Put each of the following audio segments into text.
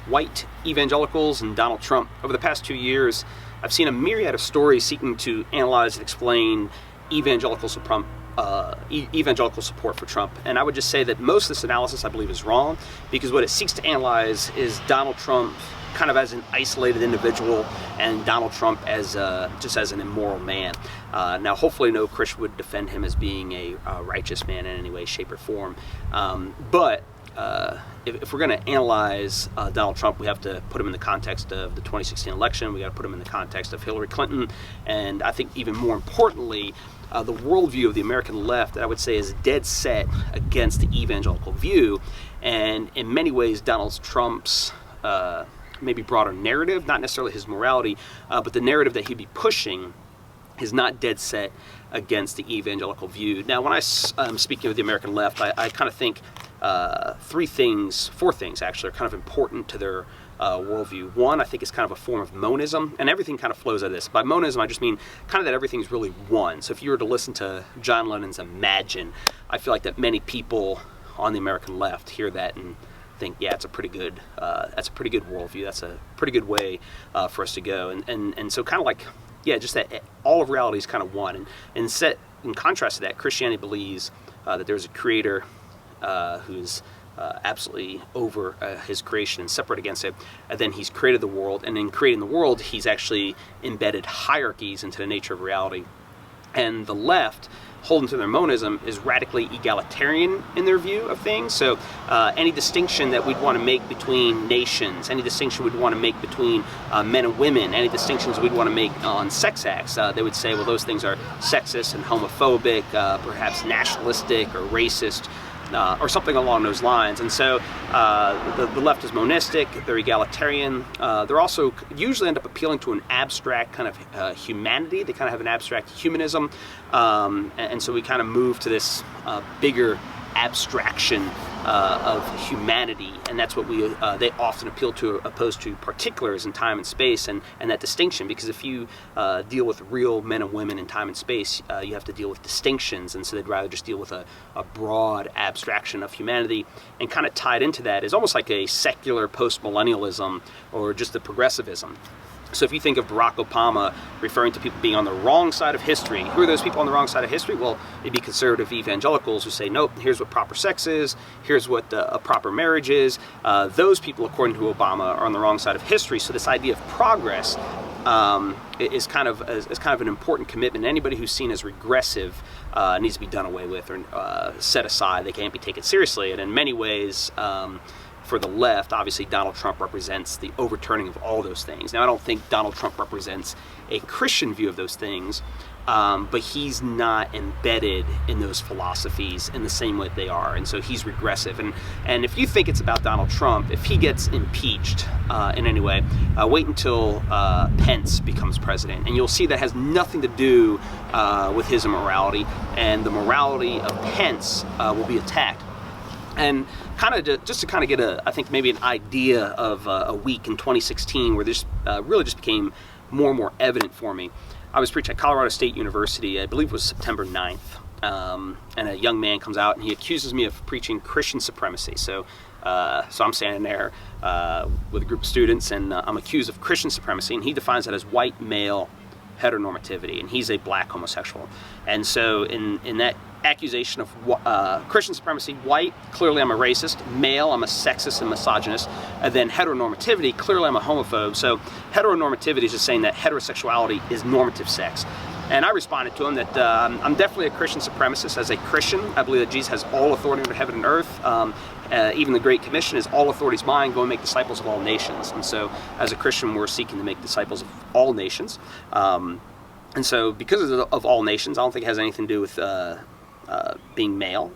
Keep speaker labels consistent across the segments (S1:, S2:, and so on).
S1: white evangelicals and Donald Trump. Over the past 2 years, I've seen a myriad of stories seeking to analyze and explain evangelical support for Trump. And I would just say that most of this analysis, I believe, is wrong, because what it seeks to analyze is Donald Trump kind of as an isolated individual and Donald Trump as just as an immoral man. Now, hopefully no Christian would defend him as being a righteous man in any way, shape, or form. But if we're going to analyze Donald Trump, we have to put him in the context of the 2016 election. We got to put him in the context of Hillary Clinton, and I think even more importantly, the worldview of the American left, that I would say is dead set against the evangelical view. And in many ways, Donald Trump's maybe broader narrative, not necessarily his morality, but the narrative that he'd be pushing is not dead set against the evangelical view. Now, when I'm speaking of the American left, I kind of think four things actually are kind of important to their worldview. One, I think, is kind of a form of monism, and everything kind of flows out of this. By monism, I just mean kind of that everything's really one. So if you were to listen to John Lennon's Imagine, I feel like that many people on the American left hear that and think, yeah, it's a pretty good, that's a pretty good worldview. That's a pretty good way for us to go. And so kind of like, yeah, just that all of reality is kind of one. And set in contrast to that, Christianity believes that there's a creator who's absolutely over his creation and separate against it. And then he's created the world, and in creating the world, he's actually embedded hierarchies into the nature of reality. And the left, holding to their monism, is radically egalitarian in their view of things. So any distinction that we'd want to make between nations, any distinction we'd want to make between men and women, any distinctions we'd want to make on sex acts, they would say, well, those things are sexist and homophobic, perhaps nationalistic or racist, or something along those lines. And so the left is monistic, they're egalitarian, they're also usually end up appealing to an abstract kind of humanity. They kind of have an abstract humanism, and so we kind of move to this bigger abstraction of humanity, and that's what they often appeal to, opposed to particulars in time and space, and that distinction, because if you deal with real men and women in time and space, you have to deal with distinctions, and so they'd rather just deal with a broad abstraction of humanity. And kind of tied into that is almost like a secular post-millennialism or just the progressivism. So if you think of Barack Obama referring to people being on the wrong side of history, who are those people on the wrong side of history? Well, it'd be conservative evangelicals who say, nope, here's what proper sex is, here's what a proper marriage is. Those people, according to Obama, are on the wrong side of history. So this idea of progress is kind of an important commitment. Anybody who's seen as regressive needs to be done away with or set aside. They can't be taken seriously. And in many ways, for the left, obviously Donald Trump represents the overturning of all those things. Now, I don't think Donald Trump represents a Christian view of those things, but he's not embedded in those philosophies in the same way they are, and so he's regressive. And if you think it's about Donald Trump, if he gets impeached in any way, wait until Pence becomes president, and you'll see that has nothing to do with his immorality, and the morality of Pence will be attacked. And kind of just to kind of get I think maybe an idea of a week in 2016 where this really just became more and more evident for me. I was preaching at Colorado State University, I believe it was September 9th, and a young man comes out and he accuses me of preaching Christian supremacy. So I'm standing there with a group of students, and I'm accused of Christian supremacy, and he defines that as white male heteronormativity, and he's a black homosexual. And so in that accusation of Christian supremacy, white, clearly I'm a racist; male, I'm a sexist and misogynist; and then heteronormativity, clearly I'm a homophobe. So heteronormativity is just saying that heterosexuality is normative sex. And I responded to him that I'm definitely a Christian supremacist. As a Christian, I believe that Jesus has all authority over heaven and earth. Even the Great Commission is all authority is mine, go and make disciples of all nations. And so as a Christian, we're seeking to make disciples of all nations. And so because of all nations, I don't think it has anything to do with being male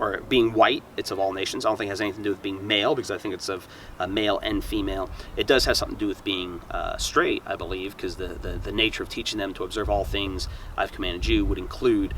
S1: or being white. It's of all nations. I don't think it has anything to do with being male, because I think it's of male and female. It does have something to do with being straight, I believe, because the nature of teaching them to observe all things I've commanded you would include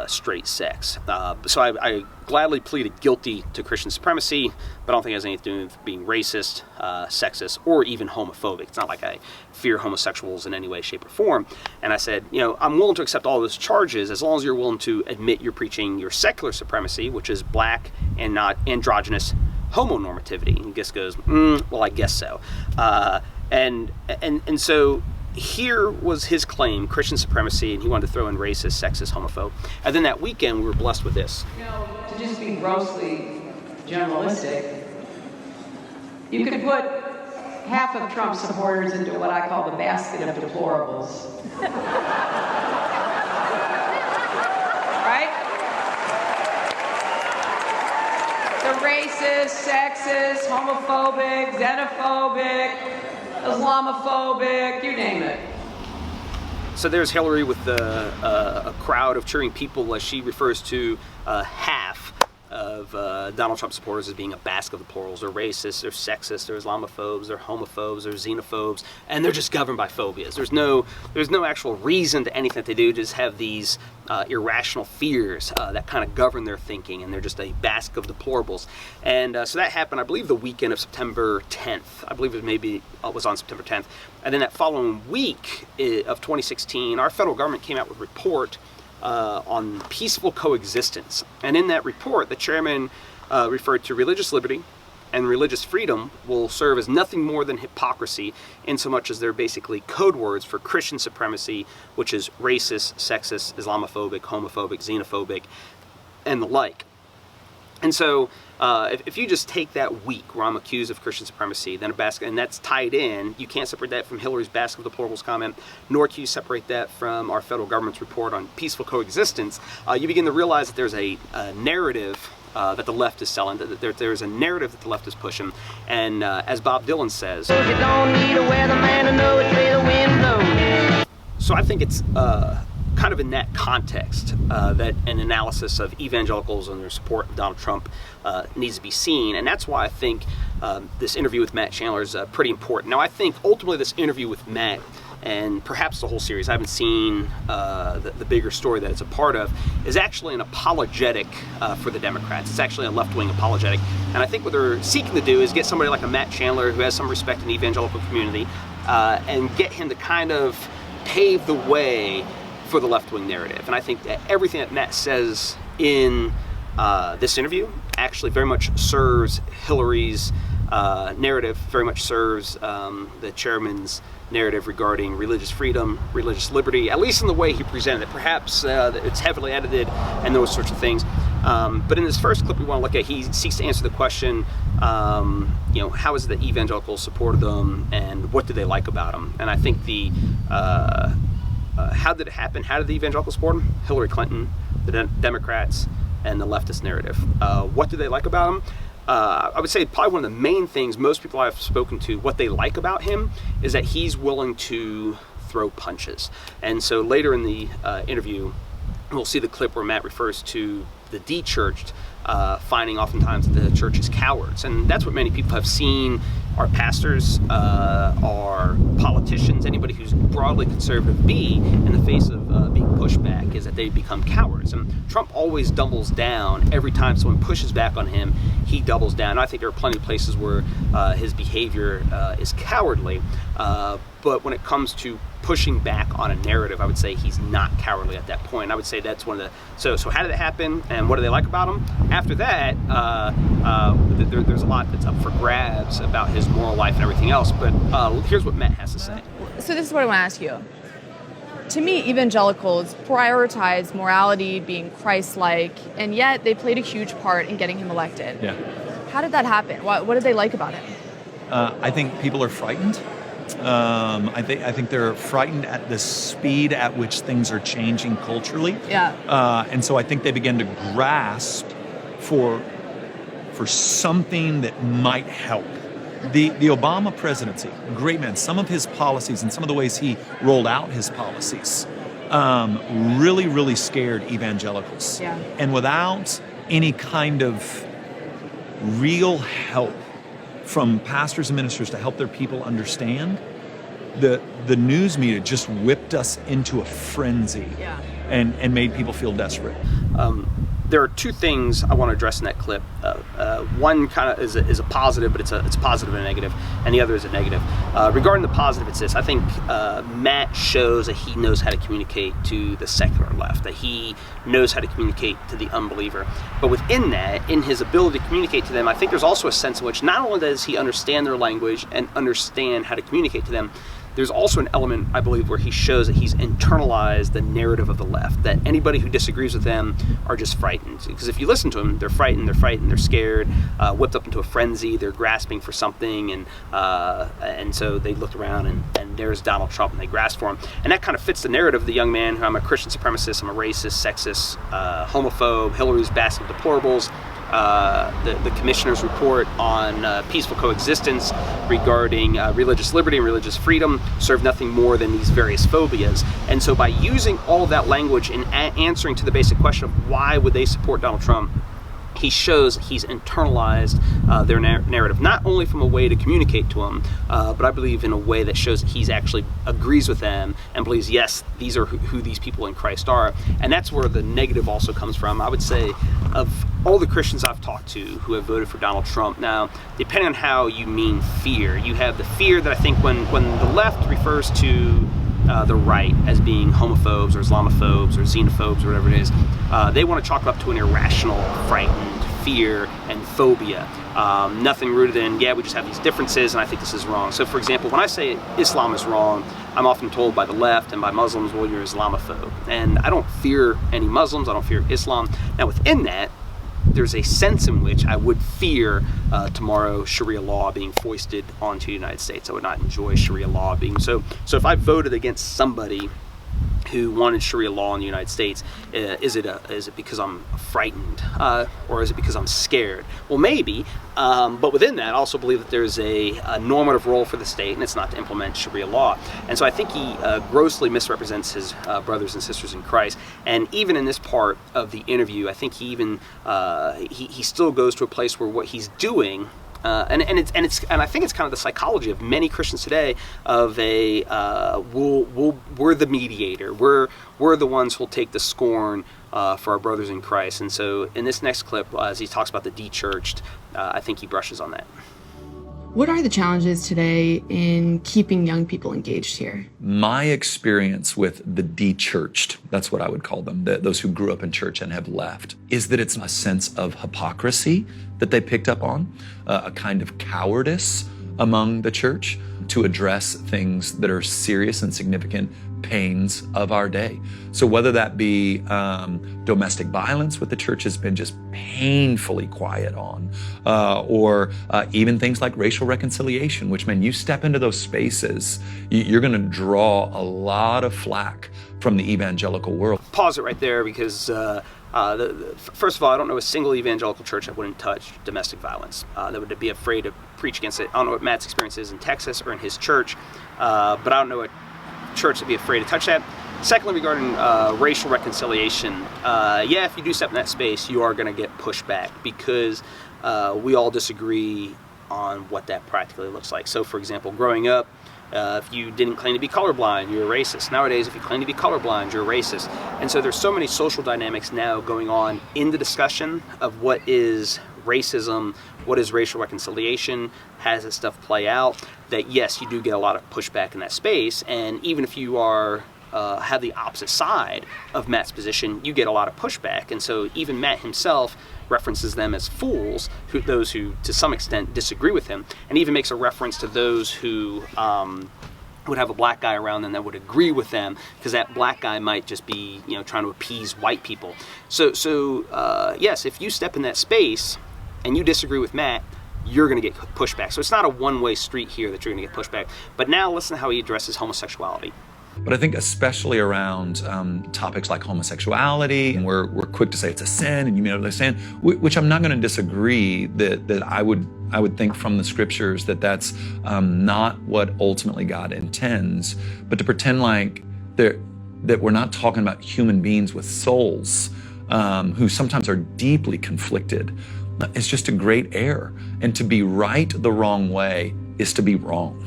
S1: straight sex. So I gladly pleaded guilty to Christian supremacy, but I don't think it has anything to do with being racist, sexist, or even homophobic. It's not like I fear homosexuals in any way, shape, or form. And I said, I'm willing to accept all those charges as long as you're willing to admit you're preaching your secular supremacy, which is black and not androgynous, homonormativity. And he just goes, well, I guess so. And so here was his claim, Christian supremacy, and he wanted to throw in racist, sexist, homophobe. And then that weekend, we were blessed with this.
S2: To just be grossly generalistic, you could put half of Trump's supporters into what I call the basket of deplorables. Right? The racist, sexist, homophobic, xenophobic, Islamophobic, you name it.
S1: So there's Hillary with a crowd of cheering people as she refers to half of Donald Trump supporters as being a basket of deplorables. They're racist, they're sexist, they're Islamophobes, they're homophobes, they're xenophobes, and they're just governed by phobias. There's no actual reason to anything that they do, just have these irrational fears that kind of govern their thinking, and they're just a basket of deplorables. And so that happened, I believe, the weekend of September 10th. I believe it was on September 10th. And then that following week of 2016, our federal government came out with a report on peaceful coexistence. And in that report, the chairman referred to religious liberty and religious freedom will serve as nothing more than hypocrisy, in so much as they're basically code words for Christian supremacy, which is racist, sexist, Islamophobic, homophobic, xenophobic, and the like. And so if you just take that week where I'm accused of Christian supremacy, then a basket, and that's tied in, you can't separate that from Hillary's basket of deplorables comment, nor can you separate that from our federal government's report on peaceful coexistence. You begin to realize that there's a narrative that the left is selling, that there's a narrative that the left is pushing. And as Bob Dylan says, you don't need a weatherman to know which way the wind blows. So I think it's kind of in that context that an analysis of evangelicals and their support of Donald Trump needs to be seen. And that's why I think this interview with Matt Chandler is pretty important. Now, I think ultimately this interview with Matt, and perhaps the whole series, I haven't seen the bigger story that it's a part of, is actually an apologetic for the Democrats. It's actually a left-wing apologetic. And I think what they're seeking to do is get somebody like a Matt Chandler who has some respect in the evangelical community and get him to kind of pave the way for the left-wing narrative. And I think that everything that Matt says in this interview actually very much serves Hillary's narrative, very much serves the chairman's narrative regarding religious freedom, religious liberty, at least in the way he presented it. Perhaps it's heavily edited and those sorts of things. But in this first clip we want to look at, he seeks to answer the question, how is it that evangelicals supported them and what do they like about them? And I think how did it happen? How did the evangelicals support him? Hillary Clinton, the Democrats, and the leftist narrative. What do they like about him? I would say probably one of the main things most people I've spoken to, what they like about him, is that he's willing to throw punches. And so later in the interview, we'll see the clip where Matt refers to the de-churched finding oftentimes that the church is cowards. And that's what many people have seen our pastors, our politicians, anybody who's broadly conservative be in the face of being pushed back, is that they become cowards. And Trump always doubles down. Every time someone pushes back on him, he doubles down. And I think there are plenty of places where his behavior is cowardly. But when it comes to pushing back on a narrative, I would say he's not cowardly at that point. I would say that's one of the... So how did it happen, and what do they like about him? After that, there's a lot that's up for grabs about his moral life and everything else, but here's what Matt has to say.
S3: So this is what I want to ask you. To me, evangelicals prioritize morality, being Christ-like, and yet they played a huge part in getting him elected.
S4: Yeah.
S3: How did that happen? What did they like about him?
S4: I think people are frightened. I think they're frightened at the speed at which things are changing culturally.
S3: Yeah.
S4: And so I think they begin to grasp for something that might help. The Obama presidency, great man. Some of his policies and some of the ways he rolled out his policies really, really scared evangelicals.
S3: Yeah.
S4: And without any kind of real help from pastors and ministers to help their people understand, the news media just whipped us into a frenzy.
S3: Yeah.
S4: and made people feel desperate.
S1: there are two things I want to address in that clip. One kind of is a positive, but it's a positive and a negative, and the other is a negative. Regarding the positive, it's this. I think Matt shows that he knows how to communicate to the secular left, that he knows how to communicate to the unbeliever. But within that, in his ability to communicate to them, I think there's also a sense in which not only does he understand their language and understand how to communicate to them, there's also an element, I believe, where he shows that he's internalized the narrative of the left, that anybody who disagrees with them are just frightened. Because if you listen to them, they're frightened, they're scared, whipped up into a frenzy, they're grasping for something, and so they look around and there's Donald Trump and they grasp for him. And that kind of fits the narrative of the young man who I'm a Christian supremacist, I'm a racist, sexist, homophobe, Hillary's basket of deplorables. The commissioner's report on peaceful coexistence regarding religious liberty and religious freedom serve nothing more than these various phobias. And so by using all of that language and answering to the basic question of why would they support Donald Trump, he shows he's internalized their narrative, not only from a way to communicate to them, but I believe in a way that shows that he's actually agrees with them and believes, yes, these are who these people in Christ are. And that's where the negative also comes from. I would say of all the Christians I've talked to who have voted for Donald Trump, now, depending on how you mean fear, you have the fear that I think when the left refers to the right as being homophobes or Islamophobes or xenophobes or whatever it is, they want to chalk it up to an irrational, frightened fear and phobia. Nothing rooted in, we just have these differences and I think this is wrong. So for example, when I say Islam is wrong, I'm often told by the left and by Muslims, well, you're Islamophobe. And I don't fear any Muslims, I don't fear Islam. Now within that, there's a sense in which I would fear tomorrow Sharia law being foisted onto the United States. I would not enjoy Sharia law being so if I voted against somebody who wanted Sharia law in the United States, is it because I'm frightened or is it because I'm scared? Well, maybe, but within that, I also believe that there's a normative role for the state, and it's not to implement Sharia law. And so I think he grossly misrepresents his brothers and sisters in Christ. And even in this part of the interview, I think he even he still goes to a place where what he's doing. And I think it's kind of the psychology of many Christians today of we're the mediator, we're the ones who'll take the scorn for our brothers in Christ. And so in this next clip, as he talks about the de-churched, I think he brushes on that.
S3: What are the challenges today in keeping young people engaged here?
S4: My experience with the de-churched, that's what I would call them, those who grew up in church and have left, is that it's a sense of hypocrisy that they picked up on, a kind of cowardice among the church to address things that are serious and significant pains of our day. So whether that be domestic violence, what the church has been just painfully quiet on, or even things like racial reconciliation, which, man, you step into those spaces, you're going to draw a lot of flack from the evangelical world.
S1: Pause it right there because first of all, I don't know a single evangelical church that wouldn't touch domestic violence, that would be afraid to preach against it. I don't know what Matt's experience is in Texas or in his church, but I don't know a church to be afraid to touch that. Secondly, regarding racial reconciliation, if you do step in that space, you are going to get pushed back because we all disagree on what that practically looks like. So, for example, growing up, if you didn't claim to be colorblind, you're a racist. Nowadays, if you claim to be colorblind, you're a racist. And so there's so many social dynamics now going on in the discussion of what is racism, what is racial reconciliation, how does this stuff play out, that yes, you do get a lot of pushback in that space. And even if you are have the opposite side of Matt's position, you get a lot of pushback. And so even Matt himself references them as fools, those who to some extent disagree with him, and even makes a reference to those who would have a black guy around them that would agree with them, because that black guy might just be trying to appease white people. So yes, if you step in that space and you disagree with Matt, you're going to get pushback. So it's not a one-way street here that you're going to get pushback. But now listen to how he addresses homosexuality.
S4: But I think especially around topics like homosexuality, and we're quick to say it's a sin, and you may understand, which I'm not going to disagree that I would think from the scriptures that's not what ultimately God intends, but to pretend like that we're not talking about human beings with souls who sometimes are deeply conflicted is just a great error. And to be right the wrong way is to be wrong.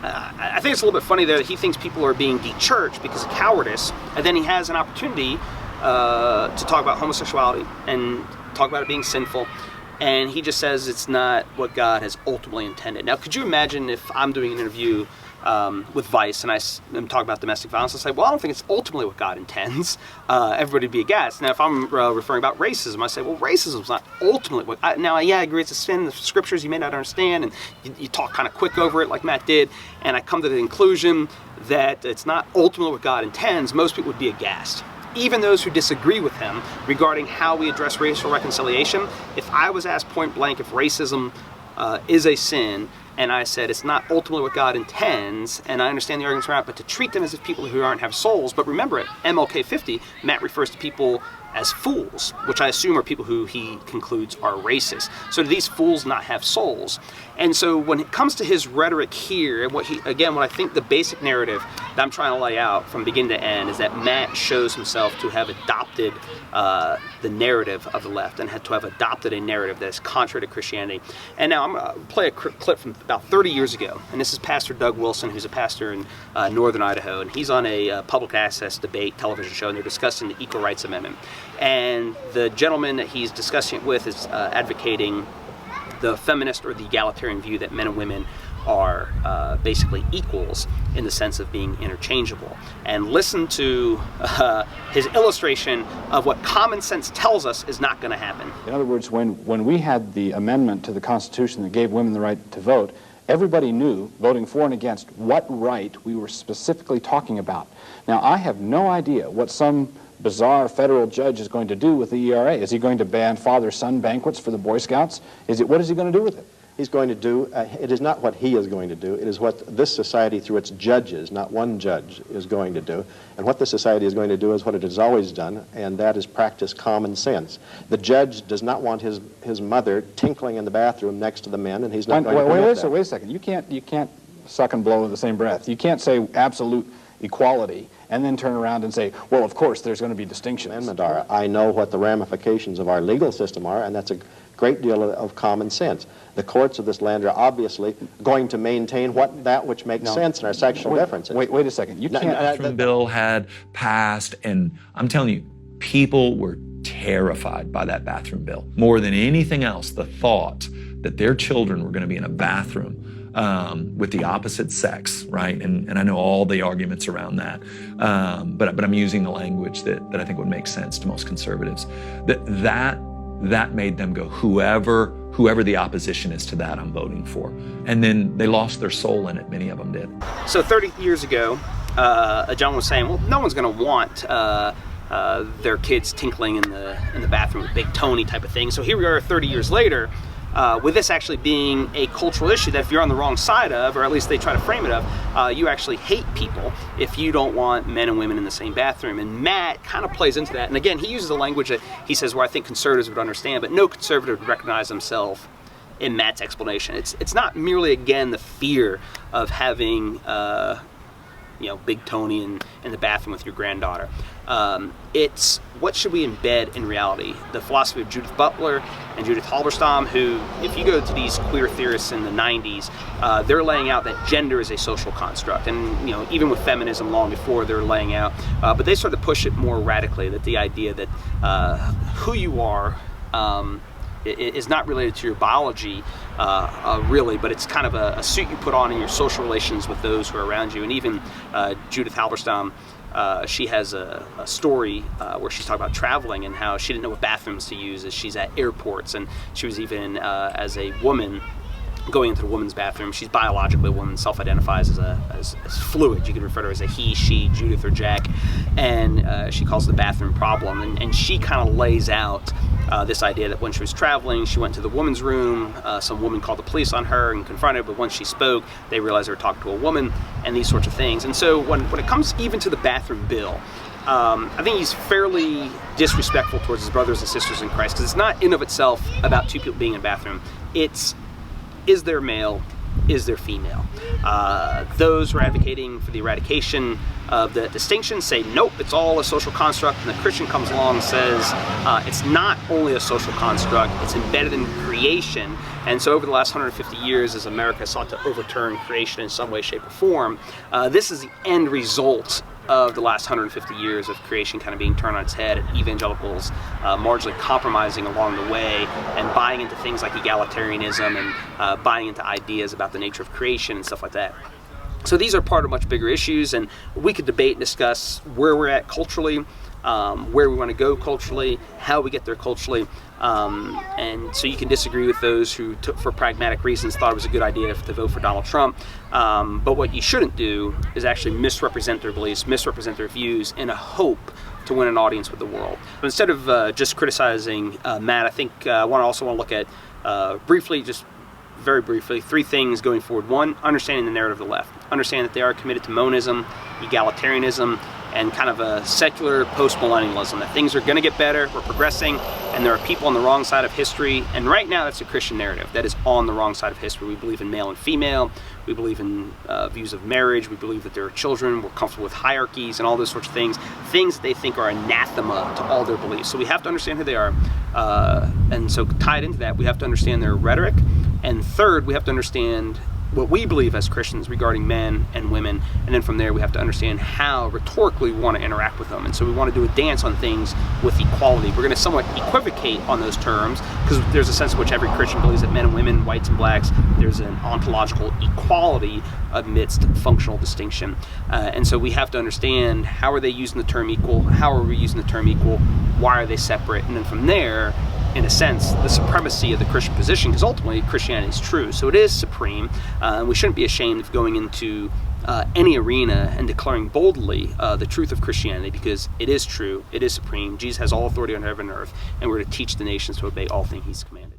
S1: I think it's a little bit funny that he thinks people are being de-churched because of cowardice, and then he has an opportunity to talk about homosexuality and talk about it being sinful. And he just says it's not what God has ultimately intended. Now, could you imagine if I'm doing an interview with Vice and I'm talking about domestic violence, I say, well, I don't think it's ultimately what God intends. Everybody would be aghast. Now, if I'm referring about racism, I say, well, racism is not ultimately what... I agree, it's a sin in the scriptures you may not understand, and you talk kind of quick over it like Matt did, and I come to the conclusion that it's not ultimately what God intends. Most people would be aghast. Even those who disagree with him regarding how we address racial reconciliation, if I was asked point blank if racism is a sin, and I said it's not ultimately what God intends, and I understand the arguments around it, but to treat them as if people who aren't have souls. But remember, at MLK 50, Matt refers to people as fools, which I assume are people who he concludes are racist. So do these fools not have souls? And so when it comes to his rhetoric here, and what I think the basic narrative that I'm trying to lay out from beginning to end is that Matt shows himself to have adopted the narrative of the left and had to have adopted a narrative that is contrary to Christianity. And now I'm going to play a clip from about 30 years ago, and this is Pastor Doug Wilson, who's a pastor in northern Idaho, and he's on a public access debate television show, and they're discussing the Equal Rights Amendment. And the gentleman that he's discussing it with is advocating the feminist or the egalitarian view that men and women are basically equals in the sense of being interchangeable. And listen to his illustration of what common sense tells us is not going to happen.
S5: In other words, when we had the amendment to the Constitution that gave women the right to vote, everybody knew, voting for and against, what right we were specifically talking about. Now, I have no idea what some bizarre federal judge is going to do with the ERA. Is he going to ban father-son banquets for the Boy Scouts? What is he going to do with it?
S6: He's going to do, it is not what he is going to do, it is what this society through its judges, not one judge, is going to do. And what this society is going to do is what it has always done, and that is practice common sense. The judge does not want his mother tinkling in the bathroom next to the men, and he's not going to permit that.
S5: Wait a second. You can't suck and blow in the same breath. You can't say absolute equality and then turn around and say, well, of course, there's going to be distinctions.
S6: I know what the ramifications of our legal system are, and that's a great deal of common sense. The courts of this land are obviously going to maintain that which makes sense in our sexual differences.
S5: Wait a second. You can't.
S4: The bill had passed, and I'm telling you, people were terrified by that bathroom bill. More than anything else, the thought that their children were going to be in a bathroom with the opposite sex, right? And I know all the arguments around that, but I'm using the language that I think would make sense to most conservatives. That made them go, whoever the opposition is to that, I'm voting for. And then they lost their soul in it, many of them did.
S1: So 30 years ago, a gentleman was saying, well, no one's going to want their kids tinkling in the bathroom with Big Tony type of thing. So here we are 30 years later, with this actually being a cultural issue that if you're on the wrong side of, or at least they try to frame it of, you actually hate people if you don't want men and women in the same bathroom. And Matt kind of plays into that. And again, he uses a language that he says where I think conservatives would understand, but no conservative would recognize himself in Matt's explanation. It's not merely, again, the fear of having Big Tony in the bathroom with your granddaughter. It's what should we embed in reality? The philosophy of Judith Butler and Judith Halberstam, who, if you go to these queer theorists in the 90s, they're laying out that gender is a social construct. And even with feminism long before, they're laying out, but they sort of push it more radically, that the idea that who you are is not related to your biology, really, but it's kind of a suit you put on in your social relations with those who are around you. And even Judith Halberstam, she has a story where she's talking about traveling and how she didn't know what bathrooms to use as she's at airports. And she was even, as a woman, going into the woman's bathroom. She's biologically a woman, self-identifies as fluid. You can refer to her as a he, she, Judith, or Jack. And she calls it the bathroom problem. And she kind of lays out this idea that when she was traveling, she went to the woman's room. Some woman called the police on her and confronted her, but once she spoke, they realized they were talking to a woman, and these sorts of things. And so when it comes even to the bathroom bill, I think he's fairly disrespectful towards his brothers and sisters in Christ, because it's not in of itself about two people being in a bathroom. It's, is there male? Is there female? Those who are advocating for the eradication of the distinction say, nope, it's all a social construct. And the Christian comes along and says, it's not only a social construct, it's embedded in creation. And so over the last 150 years, as America sought to overturn creation in some way, shape, or form, this is the end result of the last 150 years of creation kind of being turned on its head, and evangelicals marginally compromising along the way and buying into things like egalitarianism and buying into ideas about the nature of creation and stuff like that. So these are part of much bigger issues, and we could debate and discuss where we're at culturally, where we want to go culturally, how we get there culturally, and so you can disagree with those who, for pragmatic reasons, thought it was a good idea to vote for Donald Trump. But what you shouldn't do is actually misrepresent their beliefs, misrepresent their views in a hope to win an audience with the world. But instead of just criticizing Matt, I think I also want to look at very briefly, three things going forward. One, understanding the narrative of the left. Understand that they are committed to monism, egalitarianism, and kind of a secular post-millennialism, that things are going to get better, we're progressing, and there are people on the wrong side of history. And right now, that's a Christian narrative that is on the wrong side of history. We believe in male and female. We believe in views of marriage. We believe that there are children. We're comfortable with hierarchies and all those sorts of things that they think are anathema to all their beliefs. So we have to understand who they are. And so tied into that, we have to understand their rhetoric. And third, we have to understand what we believe as Christians regarding men and women, and then from there we have to understand how rhetorically we want to interact with them. And so we want to do a dance on things with equality. We're going to somewhat equivocate on those terms because there's a sense in which every Christian believes that men and women, whites and blacks, there's an ontological equality amidst functional distinction. And so we have to understand, how are they using the term equal? How are we using the term equal? Why are they separate? And then from there, in a sense, the supremacy of the Christian position, because ultimately Christianity is true. So it is supreme. We shouldn't be ashamed of going into any arena and declaring boldly the truth of Christianity, because it is true, it is supreme. Jesus has all authority on heaven and earth, and we're to teach the nations to obey all things he's commanded.